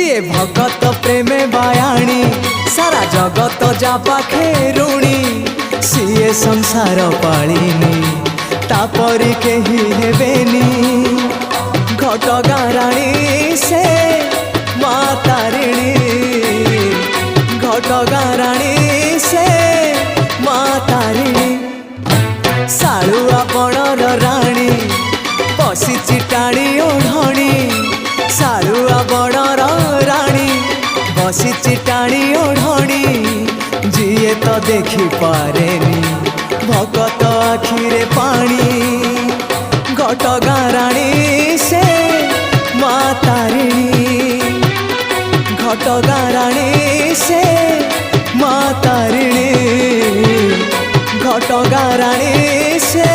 जिए भगत प्रेमे बायाणी सारा जगत जा पाखे ऋणी सीए संसार पालिनी तापरी केही हेबेनी घटगाँ राणी से माँ तारिणी घटगाँ राणी से माँ तारिणी सालुआ बणर राणी बसिची टाणी ओढ़णी सालुआ बणर राणी बसिची टाणी ओढ़णी जिए तो देखी पारेनी भगत आखिरे पानी घटगाँ राणी से माँ तारिणी घटगाँ राणी से माँ तारिणी घटगाँ राणी से